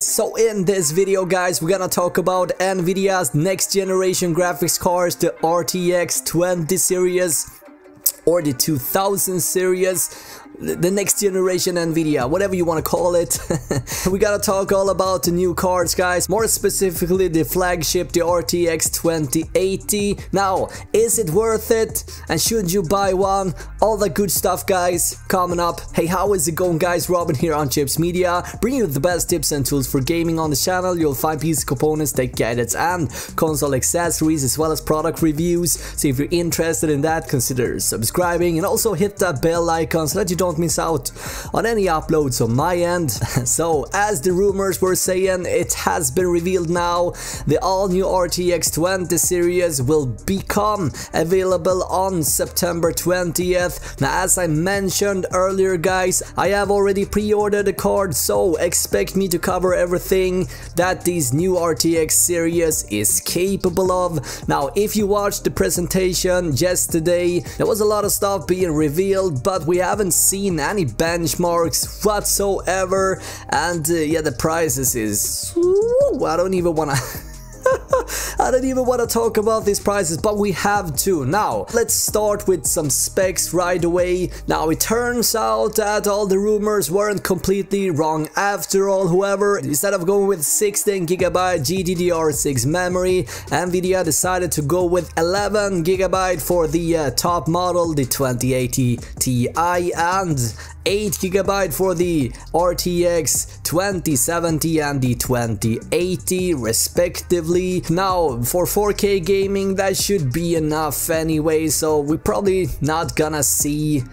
So in this video guys, we're gonna talk about Nvidia's next generation graphics cards, the RTX 20 series or the 2000 series, the next generation Nvidia, whatever you want to call it. We gotta talk all about the new cards guys, more specifically the flagship, the RTX 2080. Now, is it worth it and should you buy one? All the good stuff guys coming up. Hey, how is it going guys? Robin here on Chips Media, bringing you the best tips and tools for gaming on the channel. You'll find PC components, tech gadgets and console accessories as well as product reviews. So if you're interested in that, consider subscribing and also hit that bell icon so that you don't miss out on any uploads on my end. So as the rumors were saying, it has been revealed now, the all new RTX 20 series will become available on September 20th. Now as I mentioned earlier guys, I have already pre-ordered the card, so expect me to cover everything that this new RTX series is capable of. Now if you watched the presentation yesterday, there was a lot of stuff being revealed, but we haven't seen any benchmarks whatsoever, and yeah, the prices is I don't even wanna I don't even want to talk about these prices, but we have to. Now, let's start with some specs right away. Now, it turns out that all the rumors weren't completely wrong after all. However, instead of going with 16GB GDDR6 memory, Nvidia decided to go with 11GB for the top model, the 2080 Ti, and 8GB for the RTX 2070 and the 2080 respectively. Now for 4K gaming that should be enough anyway, so we're probably not gonna see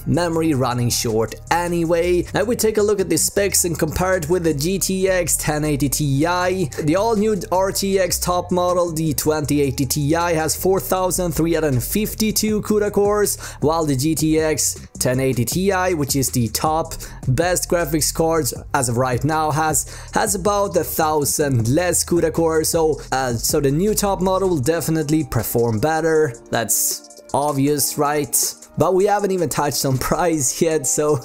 memory running short anyway. Now we take a look at the specs and compare it with the GTX 1080 Ti. The all new RTX top model, the 2080 Ti, has 4352 CUDA cores, while the GTX 1080 Ti, which is the top best graphics cards as of right now, has about 1,000 less CUDA cores. So the new top model will definitely perform better. That's obvious, right? But we haven't even touched on price yet, so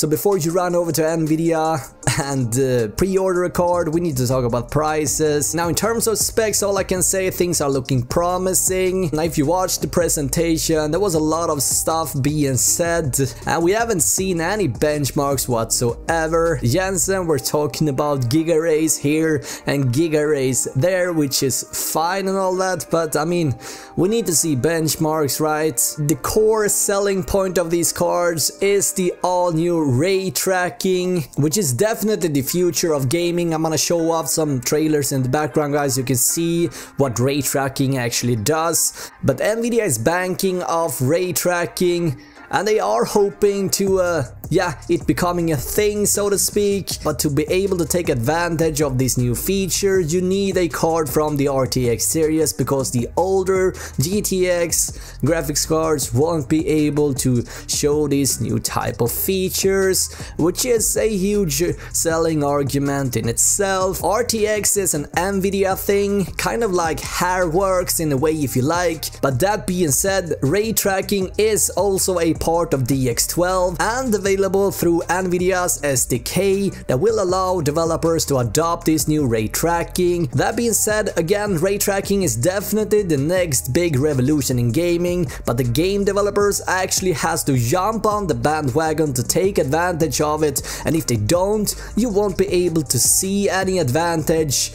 before you run over to Nvidia and pre-order a card, we need to talk about prices. Now in terms of specs, all I can say, things are looking promising. Now if you watched the presentation, there was a lot of stuff being said and we haven't seen any benchmarks whatsoever. Jensen, we're talking about giga rays here and giga rays there, which is fine and all that, but I mean, we need to see benchmarks, right? The core selling point of these cards is the all new ray tracking, which is definitely the future of gaming. I'm gonna show off some trailers in the background guys, you can see what ray tracking actually does. But Nvidia is banking off ray tracking and they are hoping to it becoming a thing, so to speak. But to be able to take advantage of this new feature, you need a card from the RTX series, because the older GTX graphics cards won't be able to show this new type of features, which is a huge selling argument in itself. RTX is an Nvidia thing, kind of like Hairworks in a way if you like. But that being said, ray tracking is also a part of DX12 and available through Nvidia's SDK that will allow developers to adopt this new ray tracking. That being said, again, ray tracking is definitely the next big revolution in gaming, but the game developers actually has to jump on the bandwagon to take advantage of it, and if they don't, you won't be able to see any advantage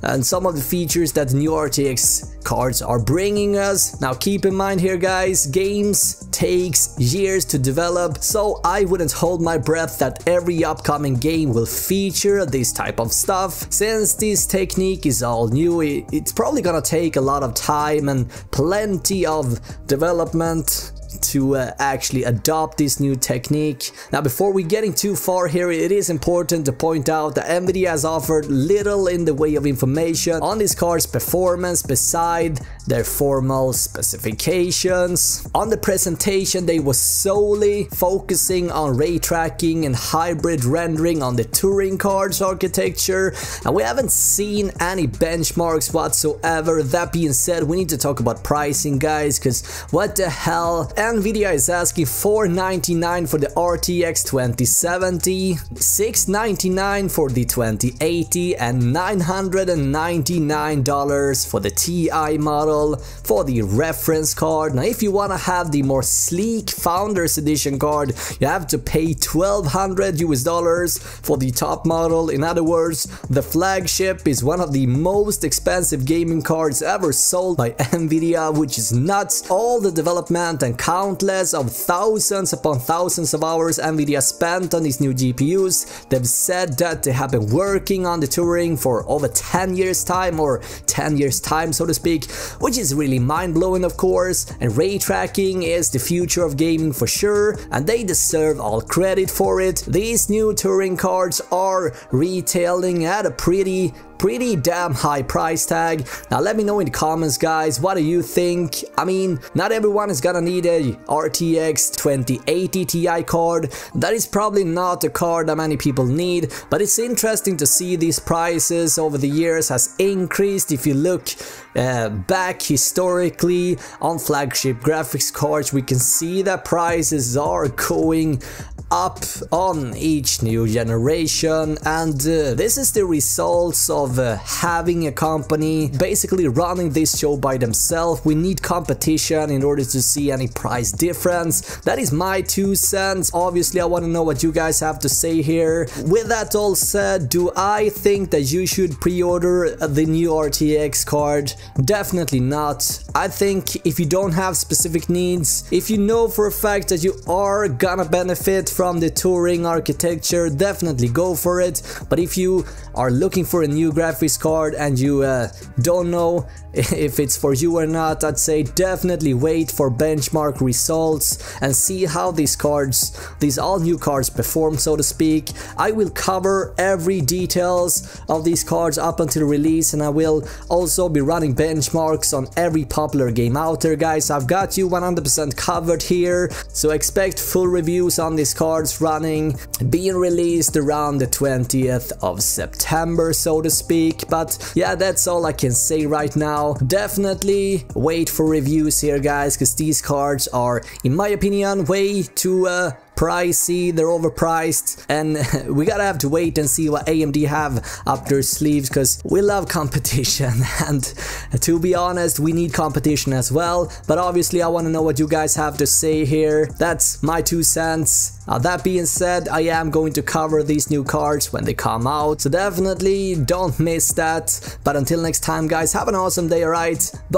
and some of the features that the new RTX cards are bringing us. Now keep in mind here guys, games takes years to develop, so I wouldn't hold my breath that every upcoming game will feature this type of stuff. Since this technique is all new, it's probably gonna take a lot of time and plenty of development to actually adopt this new technique. Now before we getting too far here, it is important to point out that Nvidia has offered little in the way of information on this card's performance beside their formal specifications. On the presentation, they were solely focusing on ray tracking and hybrid rendering on the Turing card's architecture, and we haven't seen any benchmarks whatsoever. That being said, we need to talk about pricing guys, because what the hell, Nvidia is asking $499 for the RTX 2070, $699 for the 2080, and $999 for the TI model for the reference card. Now if you want to have the more sleek Founders Edition card, you have to pay $1,200 for the top model. In other words, the flagship is one of the most expensive gaming cards ever sold by Nvidia, which is nuts. All the development and countless of thousands upon thousands of hours Nvidia spent on these new GPUs. They've said that they have been working on the Turing for over 10 years time, or 10 years time so to speak, which is really mind-blowing of course, and ray tracking is the future of gaming for sure, and they deserve all credit for it. These new Turing cards are retailing at a pretty damn high price tag. Now let me know in the comments guys, what do you think? I mean, not everyone is gonna need a RTX 2080 Ti card. That is probably not a card that many people need, but it's interesting to see these prices over the years has increased. If you look back historically on flagship graphics cards, we can see that prices are going up on each new generation, and this is the results of having a company basically running this show by themselves. We need competition in order to see any price difference. That is my 2 cents. Obviously I want to know what you guys have to say here. With that all said, do I think that you should pre-order the new RTX card? Definitely not. I think if you don't have specific needs, if you know for a fact that you are gonna benefit from the Turing architecture, definitely go for it. But if you are looking for a new graphics card and you don't know if it's for you or not, I'd say definitely wait for benchmark results and see how these cards, these all new cards perform so to speak. I will cover every details of these cards up until release, and I will also be running benchmarks on every popular game out there guys. I've got you 100% covered here, so expect full reviews on these cards being released around the 20th of September so to speak. But yeah, that's all I can say right now. Definitely wait for reviews here guys, because these cards are in my opinion way too pricey, they're overpriced, and we gotta have to wait and see what AMD have up their sleeves, because we love competition and to be honest we need competition as well. But obviously I want to know what you guys have to say here. That's my 2 cents. That being said, I am going to cover these new cards when they come out, so definitely don't miss that. But until next time guys, have an awesome day, alright? Bye.